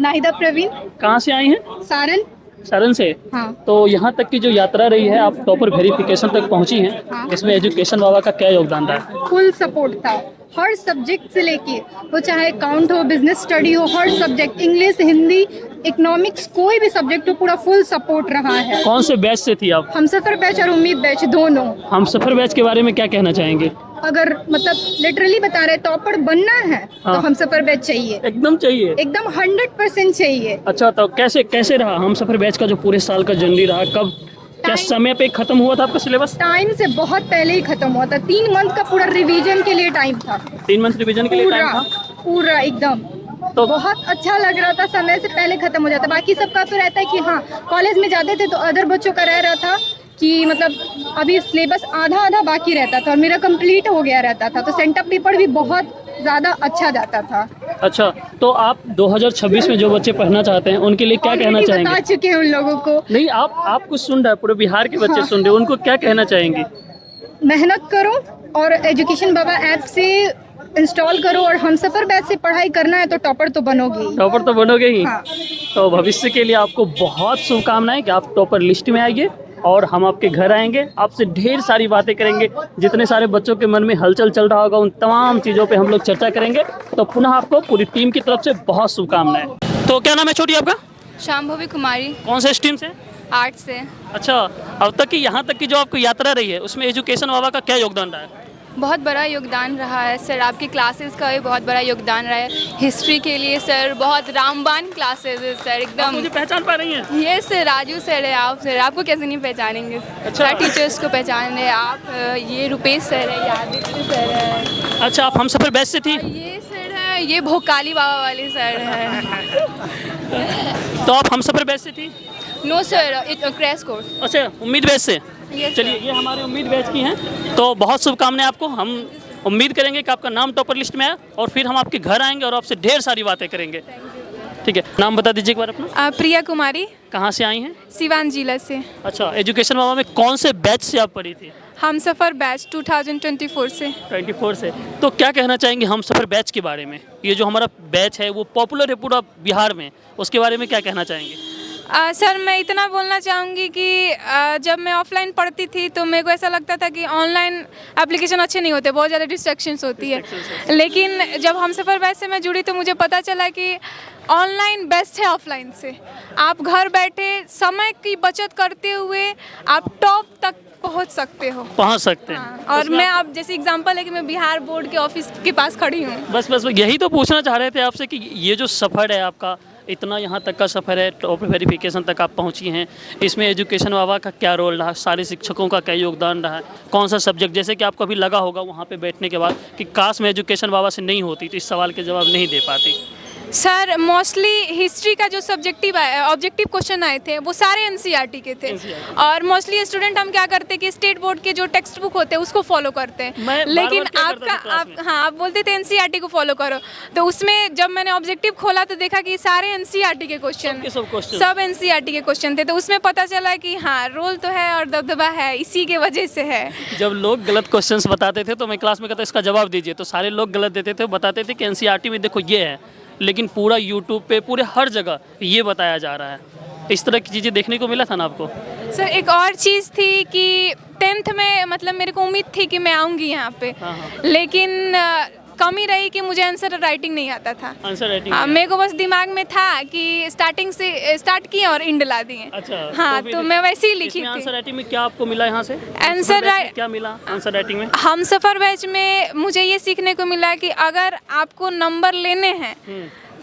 नाहिदा प्रवीण। कहाँ से आई हैं? सारन। सारण से। हाँ। तो यहाँ तक की जो यात्रा रही है, आप टॉपर वेरिफिकेशन तक पहुँची हैं। हाँ। इसमें एजुकेशन बाबा का क्या योगदान रहा है? फुल सपोर्ट था हर सब्जेक्ट से लेके, वो चाहे अकाउंट हो, बिजनेस स्टडी हो, हर सब्जेक्ट, इंग्लिश, हिंदी, इकोनॉमिक्स, कोई भी सब्जेक्ट हो, पूरा फुल सपोर्ट रहा है। कौन से बैच से थी आप? हमसफर बैच और उम्मीद बैच दोनों। हमसफर बैच के बारे में क्या कहना चाहेंगे? अगर मतलब लिटरली बता रहे टॉपर बनना है हाँ। तो हमसफर बैच चाहिए, एकदम चाहिए। एकदम 100% चाहिए। अच्छा, तो कैसे रहा हमसफर बैच का जो पूरे साल का जर्नी रहा? कब क्या समय पे खत्म हुआ था आपका सिलेबस? टाइम से बहुत पहले ही खत्म हुआ था। 3 मंथ का पूरा रिवीजन के लिए टाइम था। 3 मंथ रिवीजन के लिए टाइम था? पूरा एकदम। तो बहुत अच्छा लग रहा था, समय से पहले खत्म हो जाता। बाकी सबका तो रहता है कि हाँ कॉलेज में जाते थे तो अदर बच्चों का रह रहा था कि मतलब अभी सिलेबस आधा बाकी रहता था और मेरा कंप्लीट हो गया रहता था, तो सेंटअप पेपर भी बहुत ज़्यादा अच्छा जाता था। अच्छा, तो आप 2026 में जो बच्चे पढ़ना चाहते हैं उनके लिए क्या कहना चाहेंगे? बता चुके हैं उन लोगों को। नहीं, आप कुछ सुन रहे हैं, पूरे बिहार के बच्चे हाँ। सुन रहे हैं, उनको क्या कहना चाहेंगे? मेहनत करो और एजुकेशन बाबा ऐप से इंस्टॉल करो, और हमसफर बैच से पढ़ाई करना है तो टॉपर तो बनोगे ही। टॉपर तो बनोगे ही। हाँ। तो भविष्य के लिए आपको बहुत शुभकामनाएं कि आप टॉपर लिस्ट में आइए और हम आपके घर आएंगे, आपसे ढेर सारी बातें करेंगे। जितने सारे बच्चों के मन में हलचल चल रहा होगा उन तमाम चीज़ों पे हम लोग चर्चा करेंगे। तो पुनः आपको पूरी टीम की तरफ से बहुत शुभकामनाएं। तो क्या नाम है छोटी आपका? शाम्भवी कुमारी। कौन से स्ट्रीम से? आर्ट से। अच्छा, अब तक की यहाँ तक की जो आपकी यात्रा रही है उसमें एजुकेशन बाबा का क्या योगदान रहा है? बहुत बड़ा योगदान रहा है सर, आपकी क्लासेस का भी बहुत बड़ा योगदान रहा है। हिस्ट्री के लिए सर बहुत रामबान क्लासेस है सर, एकदम। मुझे पहचान पा रही हैं? ये सर राजू सर है। आप सर आपको कैसे नहीं पहचानेंगे? अच्छा। सर टीचर्स को पहचान रहे आप। ये रुपेश सर है, ये आदित्य सर है। अच्छा, आप हमसफर बैच से थी? ये सर है, ये भोकाली बाबा वाले सर है। तो आप हमसफर बैच से थी? No sir, crash course. अच्छा, उम्मीद बैच से। Yes, चलिए, ये हमारे उम्मीद बैच की हैं। तो बहुत शुभकामनाएं आपको। हम उम्मीद करेंगे कि आपका नाम टॉपर लिस्ट में आए और फिर हम आपके घर आएंगे और आपसे ढेर सारी बातें करेंगे। ठीक है, नाम बता दीजिए एक बार अपना। प्रिया कुमारी। कहाँ से आई हैं? सिवान जिला से। अच्छा, एजुकेशन बाबा में कौन से बैच से आप पढ़ी थी? हमसफर बैच 2024 से। 24 से। तो क्या कहना चाहेंगे हमसफर बैच के बारे में? ये जो हमारा बैच है वो पॉपुलर है पूरा बिहार में, उसके बारे में क्या कहना चाहेंगे? सर मैं इतना बोलना चाहूँगी कि जब मैं ऑफलाइन पढ़ती थी तो मेरे को ऐसा लगता था कि ऑनलाइन एप्लीकेशन अच्छे नहीं होते, बहुत ज़्यादा डिस्ट्रैक्शंस होती है। लेकिन जब हमसफर बैच से मैं जुड़ी तो मुझे पता चला कि ऑनलाइन बेस्ट है ऑफलाइन से। आप घर बैठे समय की बचत करते हुए आप टॉप तक पहुंच सकते हो। पहुंच सकते हैं। हाँ, और मैं आप जैसे एग्जांपल है कि मैं बिहार बोर्ड के ऑफिस के पास खड़ी हूँ। बस यही तो पूछना चाह रहे थे आपसे कि ये जो सफ़र है आपका, इतना यहाँ तक का सफ़र है, टॉप वेरिफिकेशन तक आप पहुँची हैं, इसमें एजुकेशन बाबा का क्या रोल रहा? सारे शिक्षकों का क्या योगदान रहा? कौन सा सब्जेक्ट, जैसे कि आपको अभी लगा होगा वहाँ पे बैठने के बाद कि काश मैं एजुकेशन बाबा से नहीं होती तो इस सवाल के जवाब नहीं दे पाती? सर मोस्टली हिस्ट्री का जो सब्जेक्टिव ऑब्जेक्टिव क्वेश्चन आए थे वो सारे एनसीईआरटी के थे। और मोस्टली स्टूडेंट हम क्या करते हैं कि स्टेट बोर्ड के जो टेक्स्ट बुक होते हैं उसको फॉलो करते हैं। लेकिन आप बोलते थे एनसीईआरटी को फॉलो करो, तो उसमें जब मैंने ऑब्जेक्टिव खोला तो देखा कि सारे एनसीईआरटी के क्वेश्चन, सब एनसीईआरटी के क्वेश्चन थे। तो उसमें पता चला कि हाँ रोल तो है और दबदबा है, इसी के वजह से है। जब लोग गलत क्वेश्चंस बताते थे तो मैं क्लास में कहता इसका जवाब दीजिए, तो सारे लोग गलत देते थे, बताते थे कि एनसीईआरटी में देखो ये है, लेकिन पूरा यूट्यूब पे पूरे हर जगह ये बताया जा रहा है। इस तरह की चीज़ें देखने को मिला था ना आपको? सर एक और चीज़ थी कि 10th में मतलब मेरे को उम्मीद थी कि मैं आऊँगी यहाँ पे। हाँ। लेकिन कमी रही कि मुझे आंसर राइटिंग नहीं आता था। आंसर राइटिंग मेरे को बस दिमाग में था कि स्टार्टिंग से स्टार्ट किए और इंड ला दिए। अच्छा, हाँ तो मैं वैसे ही लिखी थी। आंसर राइटिंग में क्या आपको मिला यहाँ से? आंसर क्या मिला आंसर राइटिंग में? हमसफर बैच में मुझे ये सीखने को मिला कि अगर आपको नंबर लेने हैं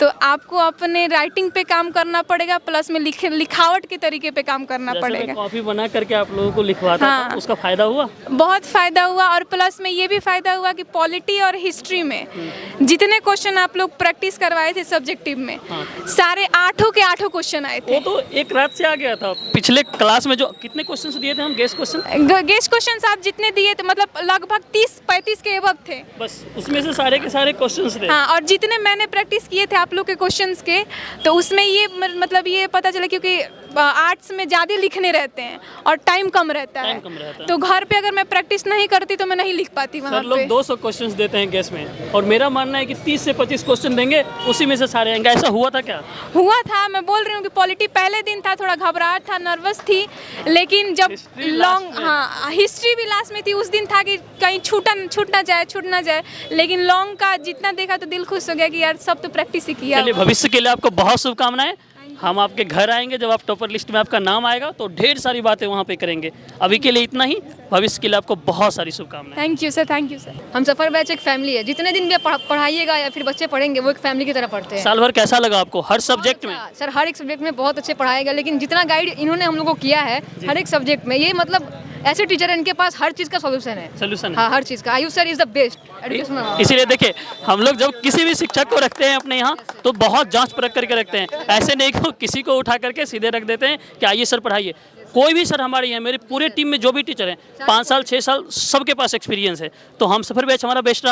तो आपको अपने राइटिंग पे काम करना पड़ेगा, प्लस में लिखावट के तरीके पे काम करना पड़ेगा। कॉपी बना करके आप लोगों को लिखवाता था, उसका फायदा हुआ? बहुत फायदा हुआ, और प्लस में ये भी फायदा हुआ कि पॉलिटी और हिस्ट्री में जितने क्वेश्चन आप लोग प्रैक्टिस करवाए थे सब्जेक्टिव में, सारे 8 के 8 क्वेश्चन आए थे। वो तो एक रात से आ गया था। पिछले क्लास में जो कितने क्वेश्चन दिए थे हम, गेस क्वेश्चन आप जितने दिए थे मतलब लगभग 30-35 के एबव थे, बस उसमें से सारे के सारे क्वेश्चन थे। हाँ, और जितने मैंने प्रैक्टिस किए थे आप लोग के क्वेश्चंस के, तो उसमें ये मतलब ये पता चला, क्योंकि आर्ट्स में ज़्यादा लिखने रहते हैं और टाइम कम रहता है, तो घर पे अगर मैं प्रैक्टिस नहीं करती तो मैं नहीं लिख पाती वहाँ सर लोग पे। 200 क्वेश्चंस देते हैं गेस में, और मेरा मानना है कि 30 से 25 क्वेश्चन देंगे, उसी में से सारे आएंगे। ऐसा हुआ था क्या? हुआ था, मैं बोल रही हूँ कि पॉलिटी पहले दिन था, थोड़ा घबराहट था, नर्वस थी, लेकिन जब लॉन्ग, हाँ हिस्ट्री भी लास्ट में थी, उस दिन था कि कहीं छूट ना जाए, लेकिन लॉन्ग का जितना देखा तो दिल खुश हो गया कि यार सब तो प्रैक्टिस ही किया। चलिए, भविष्य के लिए आपको बहुत शुभकामनाएं। हम आपके घर आएंगे, जब आप टॉपर लिस्ट में आपका नाम आएगा तो ढेर सारी बातें वहाँ पे करेंगे। अभी के लिए इतना ही, भविष्य के लिए आपको बहुत सारी शुभकामनाएं। Thank you sir, thank you sir. हम सफ़र बैच एक फैमिली है, जितने दिन भी पढ़ाइएगा या फिर बच्चे पढ़ेंगे वो एक फैमिली की तरह पढ़ते हैं। साल भर कैसा लगा आपको हर सब्जेक्ट में? सर हर एक सब्जेक्ट में बहुत अच्छे पढ़ाएगा, लेकिन जितना गाइड इन्होंने हम लोग को किया है हर एक सब्जेक्ट में, ये मतलब ऐसे टीचर हैं इनके पास हर चीज़ का सोल्यूशन है। सोल्यूशन हाँ, हर चीज़ का। Ayush sir is the best education. इसीलिए देखिए, हम लोग जब किसी भी शिक्षक को रखते हैं अपने यहाँ तो बहुत जांच परख करके रखते हैं। ऐसे नहीं कि किसी को उठा करके सीधे रख देते हैं कि आइए सर पढ़ाइए। कोई भी सर हमारे यहाँ, मेरे पूरे टीम में जो भी टीचर हैं 5 साल 6 साल सबके पास एक्सपीरियंस है। तो हम सफ़र बैच हमारा बेस्ट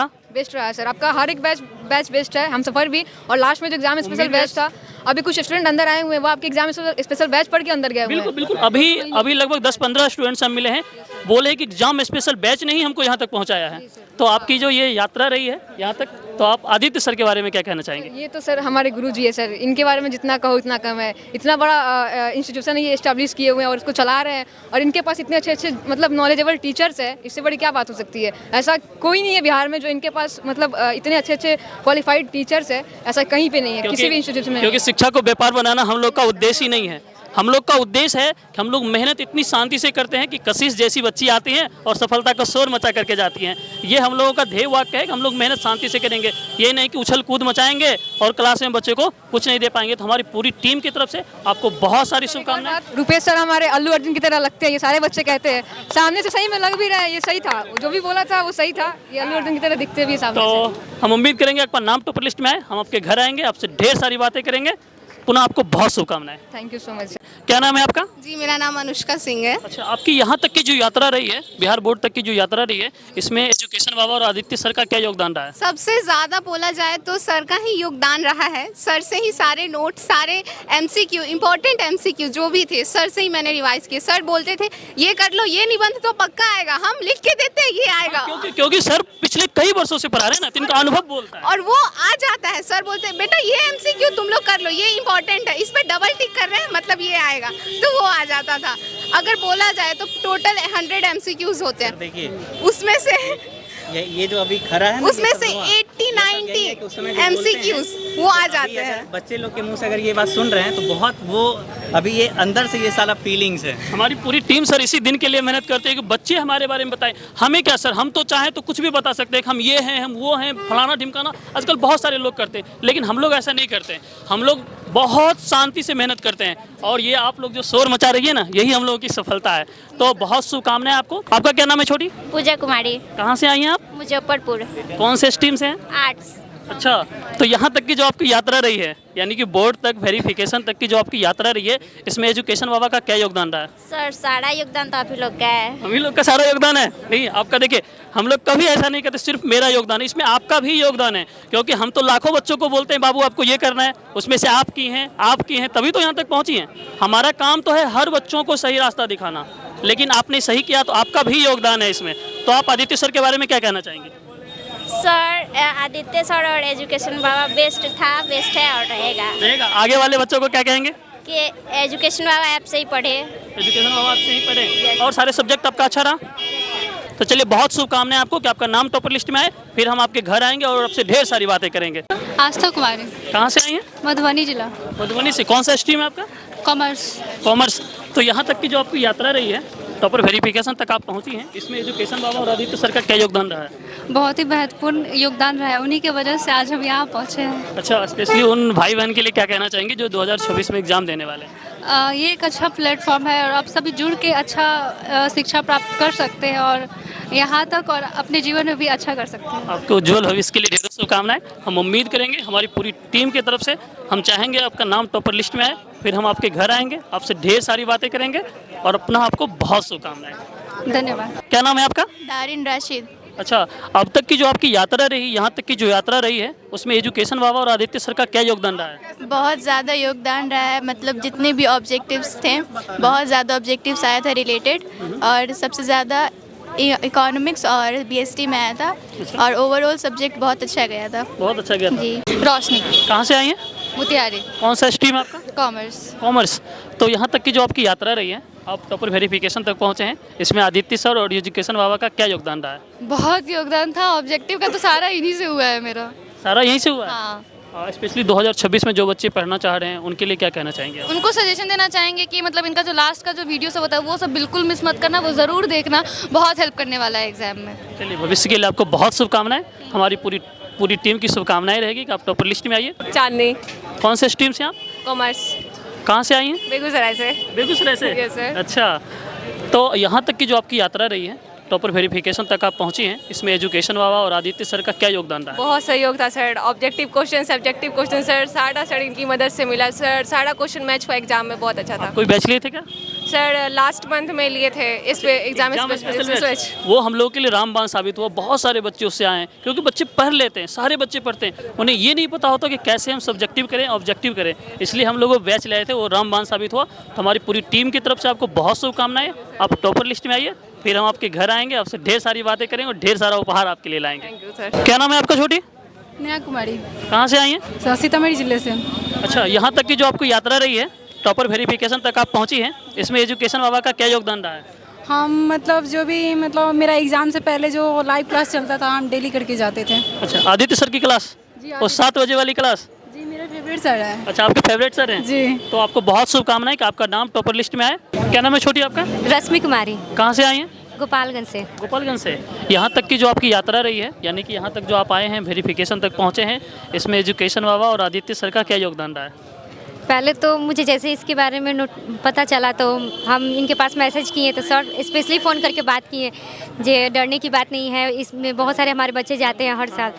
रहा है सर, आपका हर एक बैच बेस्ट है, हम सफ़र भी। और लास्ट में जो एग्जाम स्पेशल बैच था, अभी कुछ स्टूडेंट अंदर आए हुए हैं, वो आपके एग्जाम स्पेशल बैच पढ़ के अंदर गए हुए हैं। बिल्कुल। अभी लगभग 10-15 स्टूडेंट्स हम मिले हैं, बोले कि एग्जाम स्पेशल बैच ने ही हमको यहाँ तक पहुँचाया है। तो आपकी जो ये यात्रा रही है यहाँ तक, तो आप आदित्य सर के बारे में क्या कहना चाहेंगे? ये तो सर हमारे गुरुजी है सर, इनके बारे में जितना कहो इतना कम है। इतना बड़ा इंस्टीट्यूशन ये एस्टैब्लिश किए हुए हैं और इसको चला रहे हैं, और इनके पास इतने अच्छे मतलब नॉलेजेबल टीचर्स है, इससे बड़ी क्या बात हो सकती है। ऐसा कोई नहीं है बिहार में जो इनके पास मतलब इतने अच्छे क्वालिफाइड टीचर्स है, ऐसा कहीं पे नहीं है किसी भी इंस्टीट्यूशन में। क्योंकि शिक्षा को व्यापार बनाना हम लोग का उद्देश्य ही नहीं है। हम लोग का उद्देश्य है कि हम लोग मेहनत इतनी शांति से करते हैं कि कशिश जैसी बच्ची आती हैं और सफलता का शोर मचा करके जाती हैं। ये हम लोगों का ध्येय वाक्य है कि हम लोग मेहनत शांति से करेंगे, ये नहीं कि उछल कूद मचाएंगे और क्लास में बच्चे को कुछ नहीं दे पाएंगे। तो हमारी पूरी टीम की तरफ से आपको बहुत सारी शुभकामनाएं। रुपेश सर हमारे अल्लू अर्जुन की तरह लगते हैं, ये सारे बच्चे कहते हैं। सामने से सही में लग भी रहा है, ये सही था, जो भी बोला था वो सही था, ये अल्लू अर्जुन की तरह दिखते भी सामने तो से। हम उम्मीद करेंगे आपका नाम टॉपर लिस्ट में आए, हम आपके घर आएंगे, आपसे ढेर सारी बातें करेंगे। पुनः आपको बहुत शुभकामनाएं। Thank you so much. क्या नाम है आपका? जी, मेरा नाम अनुष्का सिंह है। अच्छा, आपकी यहाँ तक की जो यात्रा रही है, बिहार बोर्ड तक की जो यात्रा रही है, इसमें एजुकेशन बाबा और आदित्य सर का क्या योगदान रहा है? सबसे ज़्यादा बोला जाए तो सर का ही योगदान रहा है। सर से ही सारे नोट्स, सारे MCQ, इम्पोर्टेंट MCQ जो भी थे, सर से ही मैंने रिवाइज किए। सर बोलते थे ये कर लो, ये निबंध तो पक्का आएगा, हम लिख के देते हैं, ये आएगा। क्योंकि सर पिछले कई वर्षों से पढ़ा रहे हैं ना, तो इनका अनुभव बोलता है और वो आ जाता है। सर बोलते हैं बेटा ये MCQ तुम लोग कर लो, ये इम्पोर्टेंट है, इस पर डबल टिक कर रहे हैं, मतलब ये आएगा, तो वो आ जाता था। अगर बोला जाए तो टोटल 100 MCQs होते हैं, देखिए उसमें से ये जो अभी खड़ा है ना, उसमें से 80-90 MCQs वो आ जाते हैं। बच्चे लोग के मुंह से अगर ये बात सुन रहे हैं तो बहुत वो अभी ये अंदर से ये सारा फीलिंग्स है। हमारी पूरी टीम सर इसी दिन के लिए मेहनत करते हैं कि बच्चे हमारे बारे में बताएं। हमें क्या सर, हम तो चाहें तो कुछ भी बता सकते हैं कि हम ये हैं, हम वो हैं, फलाना ढिमकाना। आजकल बहुत सारे लोग करते हैं, लेकिन हम लोग ऐसा नहीं करते हैं। हम लोग बहुत शांति से मेहनत करते हैं, और ये आप लोग जो शोर मचा रही है ना, यही हम लोगों की सफलता है। तो बहुत शुभकामनाएं आपको। आपका क्या नाम है छोटी? पूजा कुमारी, कहाँ से आई हैं आप? मुजफ्फरपुर, कौन से स्ट्रीम से हैं? आर्ट्स। अच्छा, तो यहाँ तक की जो आपकी यात्रा रही है, यानी कि बोर्ड तक, वेरिफिकेशन तक की जो आपकी यात्रा रही है, इसमें एजुकेशन बाबा का क्या योगदान रहा है? सर सारा योगदान तो आप ही लोग का है। हम ही लोग का सारा योगदान है? नहीं, आपका देखिए, हम लोग कभी ऐसा नहीं कहते सिर्फ मेरा योगदान है, इसमें आपका भी योगदान है। क्योंकि हम तो लाखों बच्चों को बोलते हैं बाबू आपको ये करना है, उसमें से आप की हैं तभी तो यहाँ तक पहुँची हैं। हमारा काम तो है हर बच्चों को सही रास्ता दिखाना, लेकिन आपने सही किया तो आपका भी योगदान है इसमें। तो आप आदित्य सर के बारे में क्या कहना चाहेंगे? सर आदित्य सर और एजुकेशन बाबा बेस्ट था, बेस्ट है और रहेगा। आगे वाले बच्चों को क्या कहेंगे? कि एजुकेशन बाबा ऐप से ही पढ़े, एजुकेशन बाबा आपसे ही पढ़े, और सारे सब्जेक्ट आपका अच्छा रहा। तो चलिए, बहुत शुभकामनाएं आपको कि आपका नाम टॉपर लिस्ट में आए। फिर हम आपके घर आएंगे और आपसे ढेर सारी बातें करेंगे। आस्था कुमारी, कहाँ से आई हैं? मधुबनी जिला, मधुबनी से। कौन सा स्ट्रीम है आपका? कॉमर्स। तो यहाँ तक की जो आपकी यात्रा रही है, टॉपर वेरिफिकेशन तक आप पहुँची हैं, इसमें एजुकेशन बाबा और आदित्य सर का क्या योगदान रहा है? बहुत ही महत्वपूर्ण योगदान रहा है, उन्हीं की वजह से आज हम यहाँ पहुँचे हैं। अच्छा, स्पेशली उन भाई बहन के लिए क्या कहना चाहेंगे जो 2026 में एग्जाम देने वाले हैं? ये एक अच्छा प्लेटफॉर्म है और आप सभी जुड़ के अच्छा शिक्षा प्राप्त कर सकते हैं और यहाँ तक और अपने जीवन में भी अच्छा कर सकते हैं। आपको उज्जवल भविष्य के लिए ढेरों शुभकामनाएं। हम उम्मीद करेंगे, हमारी पूरी टीम की तरफ से हम चाहेंगे आपका नाम टॉपर लिस्ट में आए। फिर हम आपके घर आएंगे, आपसे ढेर सारी बातें करेंगे, और अपना आपको बहुत शुभकामनाएं। धन्यवाद। क्या नाम है आपका? दारिन राशिद। अच्छा, अब तक की जो आपकी यात्रा रही, यहाँ तक की जो यात्रा रही है, उसमें एजुकेशन बाबा और आदित्य सर का क्या योगदान रहा है? बहुत ज़्यादा योगदान रहा है, मतलब जितने भी ऑब्जेक्टिव्स थे बहुत ज़्यादा ऑब्जेक्टिव्स आया था रिलेटेड, और सबसे ज़्यादा इकोनॉमिक्स और बीएसटी में आया था, और ओवरऑल सब्जेक्ट बहुत अच्छा गया था। बहुत अच्छा गया था। जी। रोशनी कहाँ से आई हैं? मुतियारी कौन सा स्ट्रीम है आपका? कॉमर्स। कॉमर्स। तो यहाँ तक की जो आपकी यात्रा रही है, आप टॉपर वेरिफिकेशन तक पहुँचे हैं, इसमें आदित्य सर और एजुकेशन बाबा का क्या योगदान रहा है? बहुत योगदान था, ऑब्जेक्टिव का तो सारा इन्हीं से हुआ है मेरा। सारा यहीं से हुआ है? हाँ। स्पेशली 2026 में जो बच्चे पढ़ना चाह रहे हैं उनके लिए क्या कहना चाहेंगे आप? उनको सजेशन देना चाहेंगे कि मतलब इनका जो लास्ट का जो वीडियो सब होता है वो सब बिल्कुल मिस मत करना, वो ज़रूर देखना, बहुत हेल्प करने वाला है एग्जाम में। चलिए, भविष्य के लिए आपको बहुत शुभकामनाएं, हमारी पूरी टीम की शुभकामनाएं रहेगी कि आप टॉपर लिस्ट में आइए। चांदनी कौन से स्ट्रीम से आप? कॉमर्स। कहाँ से आई हैं? बेगूसराय से। बेगूसराय से? Yes, sir. अच्छा, तो यहाँ तक की जो आपकी यात्रा रही है, टॉपर वेरिफिकेशन तक आप पहुँची हैं, इसमें एजुकेशन बाबा और आदित्य सर का क्या योगदान रहा है? बहुत सहयोग था sir, objective question, subjective question sir, सारा सर इनकी मदद से मिला सर, सारा क्वेश्चन मैच हुआ एग्जाम में, बहुत अच्छा था। कोई बैच लिए थे क्या? सर लास्ट मंथ में लिए थे इस पे एग्जाम स्पेशल। वो हम लोगों के लिए रामबाण साबित हुआ, बहुत सारे बच्चे उससे आए हैं, क्योंकि बच्चे पढ़ लेते हैं, सारे बच्चे पढ़ते हैं, उन्हें ये नहीं पता होता कि कैसे हम सब्जेक्टिव करें, ऑब्जेक्टिव करें, इसलिए हम लोग वो बैच लाए थे, वो रामबाण साबित हुआ। तो हमारी पूरी टीम की तरफ से आपको बहुत शुभकामनाएं, आप टॉपर लिस्ट में आइए, फिर हम आपके घर आएंगे, आपसे ढेर सारी बातें करेंगे और ढेर सारा उपहार आपके लिए लाएंगे। Thank you sir. क्या नाम है आपका छोटी? नया कुमारी, कहाँ से आई हैं? सीतामढ़ी जिले से। अच्छा, यहाँ तक की जो आपकी यात्रा रही है, टॉपर वेरिफिकेशन तक आप पहुँची हैं, इसमें एजुकेशन बाबा का क्या योगदान रहा है? हम मतलब जो भी मतलब मेरा एग्ज़ाम से पहले जो लाइव क्लास चलता था हम डेली करके जाते थे। अच्छा, आदित्य सर की क्लास? जी, वो 7 बजे वाली क्लास? जी, मेरे फेवरेट सर है। अच्छा, आपके फेवरेट सर हैं? जी। तो आपको बहुत शुभकामनाएं कि आपका नाम टॉपर लिस्ट में आए। क्या नाम है छोटी आपका? रश्मि कुमारी, कहाँ से आई हैं? गोपालगंज से। गोपालगंज से। यहाँ तक की जो आपकी यात्रा रही है, यानी कि यहाँ तक जो आप आए हैं, वेरिफिकेशन तक पहुँचे हैं, इसमें एजुकेशन बाबा और आदित्य सर का क्या योगदान रहा है? पहले तो मुझे जैसे इसके बारे में पता चला तो हम इनके पास मैसेज किए, तो सर स्पेशली फ़ोन करके बात किए, जे डरने की बात नहीं है, इसमें बहुत सारे हमारे बच्चे जाते हैं हर साल,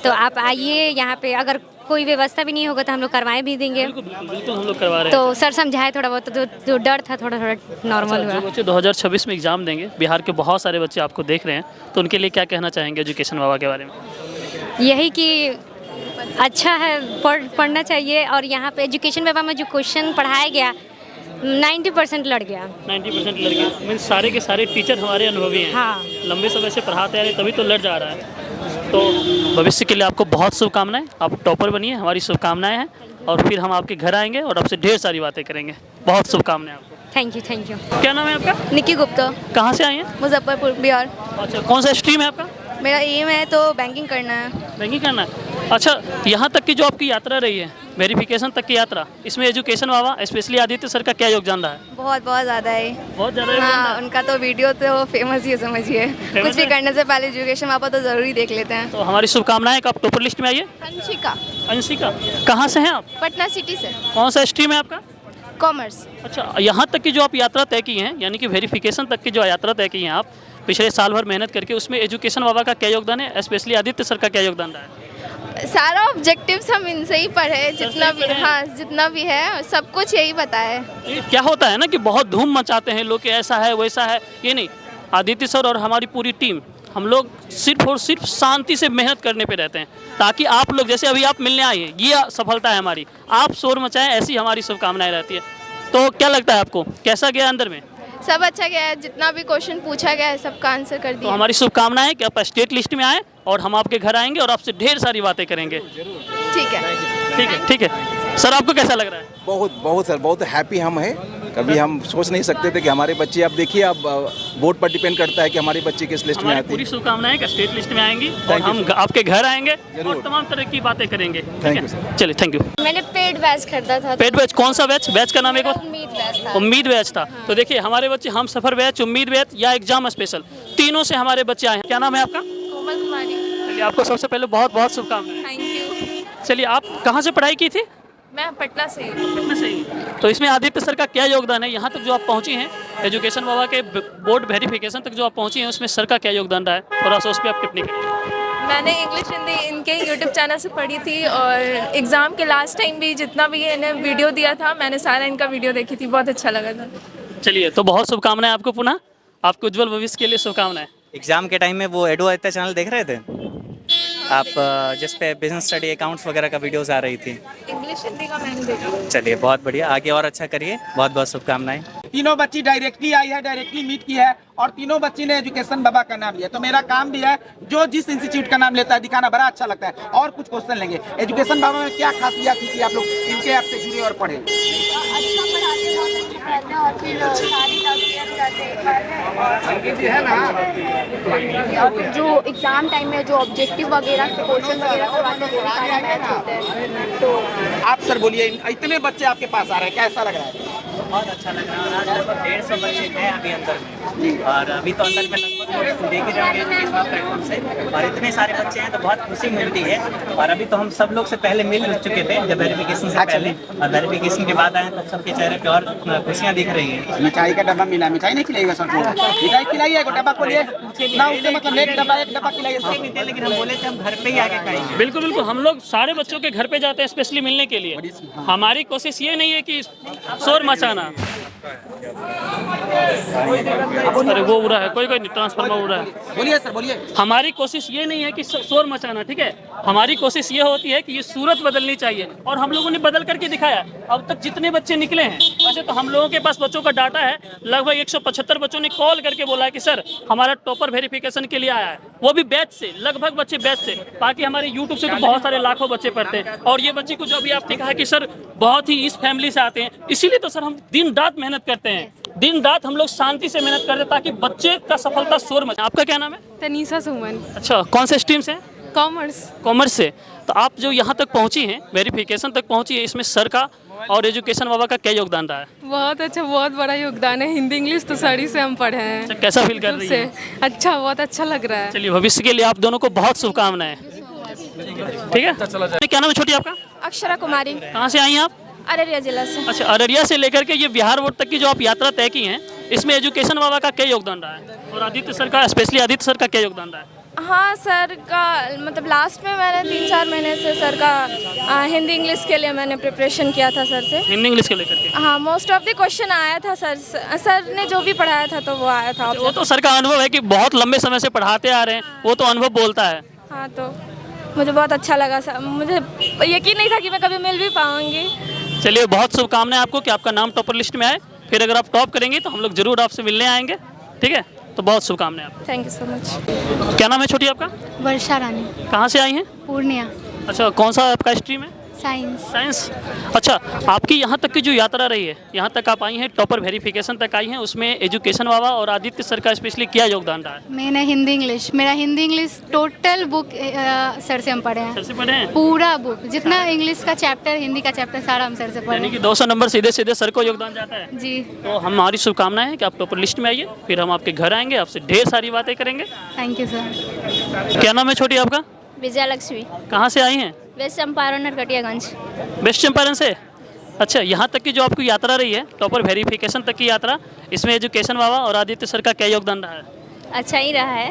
तो आप आइए यहाँ पे, अगर कोई व्यवस्था भी नहीं होगा तो हम लोग करवाए भी देंगे। बिल्कुल हम लोग करवा रहे हैं। तो सर समझाए थोड़ा बहुत, तो जो डर था थोड़ा नॉर्मल हुआ। जो बच्चे 2026 में एग्जाम देंगे, बिहार के बहुत सारे बच्चे आपको देख रहे हैं, तो उनके लिए क्या कहना चाहेंगे एजुकेशन बाबा के बारे में? यही कि अच्छा है, पढ़ना चाहिए, और यहाँ पे एजुकेशन बाबा में जो क्वेश्चन पढ़ाया गया 90% लड़ गया। 90% लड़ गया, मीन्स सारे के सारे टीचर हमारे अनुभवी हैं। हाँ। लंबे समय से पढ़ाते आ रहे, तभी तो लड़ जा रहा है। तो भविष्य के लिए आपको बहुत शुभकामनाएं, आप टॉपर बनिए, हमारी शुभकामनाएं हैं, और फिर हम आपके घर आएंगे और आपसे ढेर सारी बातें करेंगे। बहुत शुभकामनाएं आपको। Thank you. क्या नाम है आपका? निकी गुप्ता, कहाँ से आई हैं? मुजफ्फरपुर, बिहार। अच्छा, कौन सा स्ट्रीम है आपका? मेरा एम है तो बैंकिंग करना है। बैंकिंग करना है। अच्छा, यहाँ तक की जो आपकी यात्रा रही है, वेरिफिकेशन तक की यात्रा, इसमें एजुकेशन बाबा स्पेशली आदित्य सर का क्या योगदान रहा है? बहुत ज़्यादा है। बहुत ज़्यादा योगदान रहा हाँ, है। उनका तो वीडियो तो फेमस ही है, समझिए। कुछ भी है? करने से पहले एजुकेशन पापा तो ज़रूर ही देख लेते हैं। तो हमारी शुभकामनाएं कि आप टॉपर लिस्ट में आइए। अंशिका, कहाँ से हैं आप? पटना सिटी से, कौन सा स्ट्रीम है आपका? कॉमर्स। अच्छा, यहाँ तक की जो आप यात्रा तय की हैं, यानी कि वेरिफिकेशन तक की जो यात्रा तय की हैं आप, पिछले साल भर मेहनत करके, उसमें एजुकेशन बाबा का क्या योगदान है, स्पेशली आदित्य सर का क्या योगदान रहा है? सारा ऑब्जेक्टिव्स हम इनसे ही पढ़े, जितना भी, हाँ जितना भी है सब कुछ यही बताया है। ये क्या होता है ना कि बहुत धूम मचाते हैं लोग कि ऐसा है वैसा है, ये नहीं। आदित्य सर और हमारी पूरी टीम, हम लोग सिर्फ और सिर्फ शांति से मेहनत करने पे रहते हैं, ताकि आप लोग, जैसे अभी आप मिलने आए हैं, ये सफलता है हमारी, आप शोर मचाएं, ऐसी हमारी शुभकामनाएं रहती है। तो क्या लगता है आपको, कैसा गया अंदर में? सब अच्छा गया है, जितना भी क्वेश्चन पूछा गया है सबका आंसर कर तो दिया। हमारी शुभकामनाएं कि आप स्टेट लिस्ट में आए और हम आपके घर आएंगे और आपसे ढेर सारी बातें करेंगे। ठीक है, ठीक है, ठीक है। सर, आपको कैसा लग रहा है? बहुत सर, बहुत हैप्पी हम हैं। कभी हम सोच नहीं सकते थे कि हमारे बच्चे, अब देखिए, अब बोर्ड पर डिपेंड करता है कि हमारी बच्ची किस लिस्ट में हमारी आती पूरी है। शुभकामनाएं कि स्टेट लिस्ट में आएंगी और हम आपके घर आएंगे और तमाम तरह की बातें करेंगे। Thank you sir. चलिए, थैंक यू। मैंने पेड बैच खरीदा था। Paid batch? कौन सा बैच? बैच का नाम एक और? उम्मीद बैच था। उम्मीद बैच था। तो देखिए, हमारे बच्चे हम सफर बैच, उम्मीद बैच या एग्जाम स्पेशल, तीनों से हमारे बच्चे आए हैं। क्या नाम है आपका? कोमल कुमारी। चलिए, आपको सबसे पहले बहुत बहुत शुभकामनाएं। Thank you. चलिए, आप कहाँ से पढ़ाई की थी? मैं पटना से। पटना से ही। तो इसमें आदित्य सर का क्या योगदान है? यहाँ तक जो आप पहुँची हैं, एजुकेशन बाबा के बोर्ड वेरिफिकेशन तक जो आप पहुँची हैं, उसमें सर का क्या योगदान रहा है? थोड़ा सा उस पर आप टिप्पणी करिए। मैंने इंग्लिश हिंदी इनके यूट्यूब चैनल से पढ़ी थी, और एग्ज़ाम के लास्ट टाइम भी जितना भी इन्हें वीडियो दिया था, मैंने सारा इनका वीडियो देखी थी, बहुत अच्छा लगा था। चलिए, तो बहुत शुभकामनाएं आपको, पुनः आपके उज्जवल भविष्य के लिए शुभकामनाएं। एग्ज़ाम के टाइम में वो एडो आदित्य चैनल देख रहे थे आप, जिस पे बिजनेस स्टडी अकाउंट्स वगैरह का वीडियोस आ रही थी? इंग्लिश हिंदी का मैंने देखा। चलिए बहुत बढ़िया, आगे और अच्छा करिए, बहुत बहुत शुभकामनाएं। तीनों बच्ची डायरेक्टली आई है, डायरेक्टली मीट की है और तीनों बच्ची ने एजुकेशन बाबा का नाम लिया। तो मेरा काम भी है जो जिस इंस्टीट्यूट का नाम लेता है दिखाना बड़ा अच्छा लगता है। और कुछ क्वेश्चन लेंगे, एजुकेशन बाबा में क्या खासियत थी कि आप लोग इनके ऐप से जुड़े और पढ़े? जो एग्जाम टाइम में जो ऑब्जेक्टिव वगैरह से क्वेश्चन वगैरह करवाते हैं वो भी सारा मैच होता है। तो आप सर बोलिए, इतने बच्चे आपके पास आ रहे हैं, कैसा लग रहा है? बहुत अच्छा लग रहा है। आज लगभग 150 बच्चे हैं अभी अंदर में, और अभी तो अंदर में लगभग देख ही रहे होंगे एजुकेशनल प्लेटफॉर्म से, और इतने सारे बच्चे हैं तो बहुत खुशी मिलती है। और अभी तो हम सब लोग से पहले मिल चुके थे जब वेरिफिकेशन से पहले, और वेरिफिकेशन के बाद आए तो सबके चेहरे पे और खुशियाँ दिख रही हैं। मिठाई का डब्बा मिला, मिठाई नहीं खिलाइएगा सर को? मिठाई खिलाइए, डब्बा खोलिए ना, उससे मतलब एक डब्बा खिलाइए। लेकिन हम बोले थे हम घर पे ही आके खाएंगे। बिल्कुल बिल्कुल, हम लोग सारे बच्चों के घर पे जाते हैं स्पेशली मिलने के लिए। हमारी कोशिश ये नहीं है कि शोर मचाना। अरे वो उड़ा है, कोई नहीं, ट्रांसफार्मर उड़ा है। बोलिए सर, बोलिए। हमारी कोशिश ये नहीं है कि शोर मचाना, ठीक है। हमारी कोशिश ये होती है कि ये सूरत बदलनी चाहिए, और हम लोगों ने बदल करके दिखाया। अब तक जितने बच्चे निकले हैं, वैसे तो हम लोगों के पास बच्चों का डाटा है, लगभग 175 बच्चों ने कॉल करके बोला है कि सर हमारा टॉपर वेरिफिकेशन के लिए आया है, वो भी बैच से, लगभग बच्चे बैच से। बाकी हमारे यूट्यूब से तो बहुत सारे लाखों बच्चे पढ़ते हैं। और ये बच्चे को जो अभी आपने कहा कि सर बहुत ही इस फैमिली से आते हैं, इसीलिए तो सर हम दिन रात मेहनत करते हैं, दिन रात हम लोग शांति से मेहनत करते हैं ताकि बच्चे का सफलता शोर मचे। आपका क्या नाम है? तनीषा सुमन। अच्छा, कौन से स्ट्रीम से? कॉमर्स। कॉमर्स से। तो आप जो यहाँ तक पहुँची हैं, वेरिफिकेशन तक पहुँची है, इसमें सर का और एजुकेशन बाबा का क्या योगदान रहा है? बहुत अच्छा, बहुत बड़ा योगदान है। हिंदी इंग्लिश तो सड़ी से हम पढ़े हैं। अच्छा, कैसा फील कर रही है? अच्छा, बहुत अच्छा लग रहा है। चलिए, भविष्य के लिए आप दोनों को बहुत शुभकामनाएं। ठीक है, क्या नाम है छोटी आपका? अक्षरा कुमारी। कहाँ से आई हैं आप? अररिया जिला से। अच्छा, अररिया से लेकर के ये बिहार बोर्ड तक की जो आप यात्रा तय की हैं, इसमें एजुकेशन बाबा का क्या योगदान रहा है, और आदित्य सर का, स्पेशली आदित्य सर का क्या योगदान रहा है? हाँ, सर का मतलब लास्ट में मैंने 3-4 महीने से सर का हिंदी इंग्लिश के लिए मैंने प्रिपरेशन किया था सर से। हिंदी इंग्लिश के लेकर के? हाँ, मोस्ट ऑफ द क्वेश्चन आया था सर ने जो भी पढ़ाया था तो वो आया था। वो तो सर का अनुभव है कि बहुत लंबे समय से पढ़ाते आ रहे हैं, वो तो अनुभव बोलता है। हाँ, तो मुझे बहुत अच्छा लगा सर, मुझे यकीन नहीं था कि मैं कभी मिल भी पाऊँगी। चलिए, बहुत शुभकामनाएं आपको कि आपका नाम टॉपर लिस्ट में आए। फिर अगर आप टॉप करेंगे तो हम लोग जरूर आपसे मिलने आएंगे, ठीक है? तो बहुत शुभकामनाएं आपको। Thank you so much. क्या नाम है छोटी आपका? वर्षा रानी। कहाँ से आई हैं? पूर्णिया। अच्छा, कौन सा आपका स्ट्रीम है? साइंस। साइंस। अच्छा, आपकी यहाँ तक की जो यात्रा रही है, यहाँ तक आप आई हैं, टॉपर वेरिफिकेशन तक आई हैं, उसमें एजुकेशन बाबा और आदित्य सर का स्पेशली क्या योगदान रहा है? मैंने हिंदी इंग्लिश, मेरा Hindi English total book sir से हम पढ़े हैं। सर से पढ़े हैं? पूरा बुक, जितना इंग्लिश का चैप्टर, हिंदी का चैप्टर, सारा हम सर से पढ़े। यानी कि 200 नंबर सीधे सीधे सर को योगदान जाता है? जी। तो हमारी शुभकामनाएं हैं कि आप टॉपर लिस्ट में आइए, फिर हम आपके घर आएंगे, आपसे ढेर सारी बातें करेंगे। Thank you sir. क्या नाम है छोटी आपका? विजया लक्ष्मी। कहाँ से आई हैं? वेस्ट चंपारण, नरकटियागंज। वेस्ट चंपारण से। अच्छा, यहाँ तक की जो आपकी यात्रा रही है, टॉपर वेरिफिकेशन तक की यात्रा, इसमें एजुकेशन बाबा और आदित्य सर का क्या योगदान रहा है? अच्छा ही रहा है।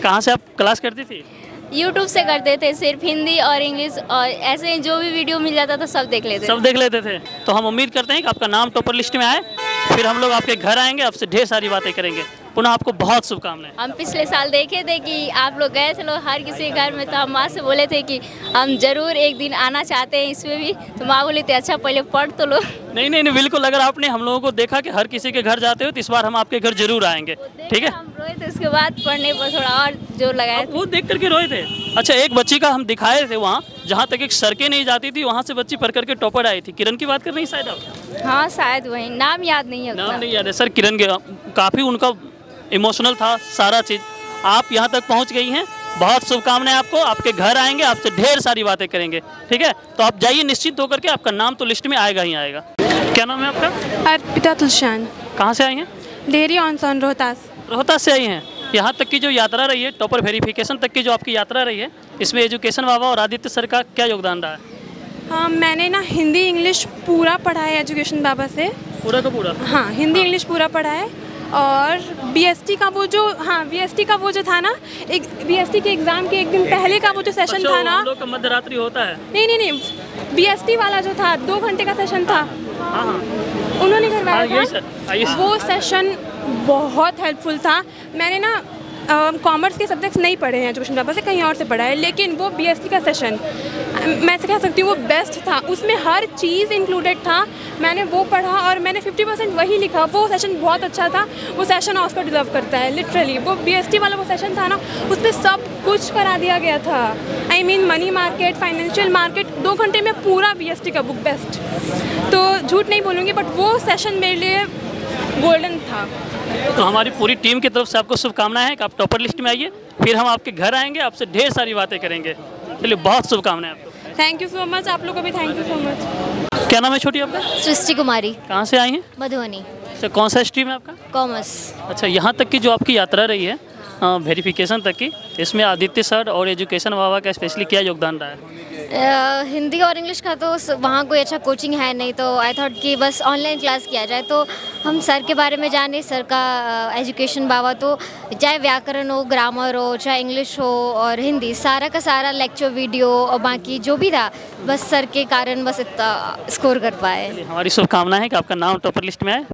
कहाँ से आप क्लास करती थी? यूट्यूब से करते थे, सिर्फ हिंदी और इंग्लिश, और ऐसे जो भी वीडियो मिल जाता था सब देख लेते थे। सब देख लेते थे। तो हम उम्मीद करते हैं कि आपका नाम टॉपर लिस्ट में आए, फिर हम लोग आपके घर आएंगे, आपसे ढेर सारी बातें करेंगे। पुनः आपको बहुत शुभकामनाएं। हम पिछले साल देखे थे कि आप लोग गए थे लोग हर किसी के घर में, तो हम माँ से बोले थे कि हम जरूर एक दिन आना चाहते हैं इसमें भी, तो माँ बोली थी अच्छा पहले पढ़ तो लो। नहीं, बिल्कुल, अगर आपने हम लोगों को देखा कि हर किसी के घर जाते हो, तो इस बार हम आपके घर जरूर आएंगे, ठीक है? हम रोए थे, उसके बाद पढ़ने पर थोड़ा और जोर लगाया। वो देख करके रोए थे? अच्छा, एक बच्ची का हम दिखाए थे वहाँ, जहाँ तक एक सड़कें नहीं जाती थी, वहाँ से बच्ची पढ़ करके टॉपर आई थी। किरण की बात कर रही शायद आप? हाँ, शायद वही, नाम याद नहीं है। नाम नहीं याद है सर। किरण के काफ़ी उनका इमोशनल था सारा चीज़। आप यहाँ तक पहुँच गई हैं, बहुत शुभकामनाएं आपको। आपके घर आएंगे, आपसे ढेर सारी बातें करेंगे, ठीक है? तो आप जाइए निश्चिंत होकर के, आपका नाम तो लिस्ट में आएगा ही आएगा। क्या नाम है आपका? अर्पिता तुलशान। कहाँ से आई हैं? डेहरी ऑन सन, रोहतास। रोहतास से आई हैं। यहाँ तक की जो यात्रा रही है, टॉपर वेरिफिकेशन तक की जो आपकी यात्रा रही है, इसमें एजुकेशन बाबा और आदित्य सर का क्या योगदान रहा है? हाँ, मैंने ना हिंदी इंग्लिश पूरा पढ़ा है एजुकेशन बाबा से। पूरा का पूरा? हाँ, हिंदी इंग्लिश पूरा पढ़ा है। और बीएसटी का वो जो, हाँ, बीएसटी का वो जो था ना, एक बीएसटी के एग्ज़ाम के एक दिन पहले का वो जो सेशन था ना, हम लोग का मध्यरात्रि होता है। नहीं, बीएसटी वाला जो था 2 घंटे का सेशन था। हाँ, उन्होंने करवाया था। वो सेशन बहुत हेल्पफुल था। मैंने ना कॉमर्स के सब्जेक्ट्स नहीं पढ़े हैं एजुकेशन बाबा से, कहीं और से पढ़ा है, लेकिन वो बीएससी का सेशन मैं से कह सकती हूँ वो बेस्ट था। उसमें हर चीज़ इंक्लूडेड था। मैंने वो पढ़ा और मैंने 50% वही लिखा। वो सेशन बहुत अच्छा था। वो सेशन ऑस्कर डिजर्व करता है लिटरली। वो बीएसटी वाला वो सेशन था ना, उसमें सब कुछ करा दिया गया था। I mean money market, financial market, 2 घंटे में पूरा बीएसटी का बुक बेस्ट। तो झूठ नहीं बोलूँगी, बट वो सेशन मेरे लिए गोल्डन था। तो हमारी पूरी टीम की तरफ से आपको शुभकामनाएं हैं कि आप टॉपर लिस्ट में आइए, फिर हम आपके घर आएंगे, आपसे ढेर सारी बातें करेंगे। चलिए, बहुत शुभकामनाएं आपको। थैंक यू सो मच, आप लोग को भी थैंक यू सो मच। क्या नाम है छोटी आपका? सृष्टि कुमारी। कहाँ से आई हैं? मधुबनी। अच्छा, कौन सा स्ट्रीम है आपका? कॉमर्स। अच्छा, यहाँ तक की जो आपकी यात्रा रही है वेरिफिकेशन तक की, इसमें आदित्य सर और एजुकेशन बाबा का स्पेशली क्या योगदान रहा है? हिंदी और इंग्लिश का तो वहाँ कोई अच्छा कोचिंग है नहीं, तो आई थॉट कि बस ऑनलाइन क्लास किया जाए। तो हम सर के बारे में जाने, सर का एजुकेशन बाबा, तो चाहे व्याकरण हो, ग्रामर हो, चाहे इंग्लिश हो और हिंदी, सारा का सारा लेक्चर वीडियो और बाकी जो भी था, बस सर के कारण बस इतना स्कोर कर पाए। हमारी शुभकामनाएं है कि आपका नाम टॉपर लिस्ट में आए।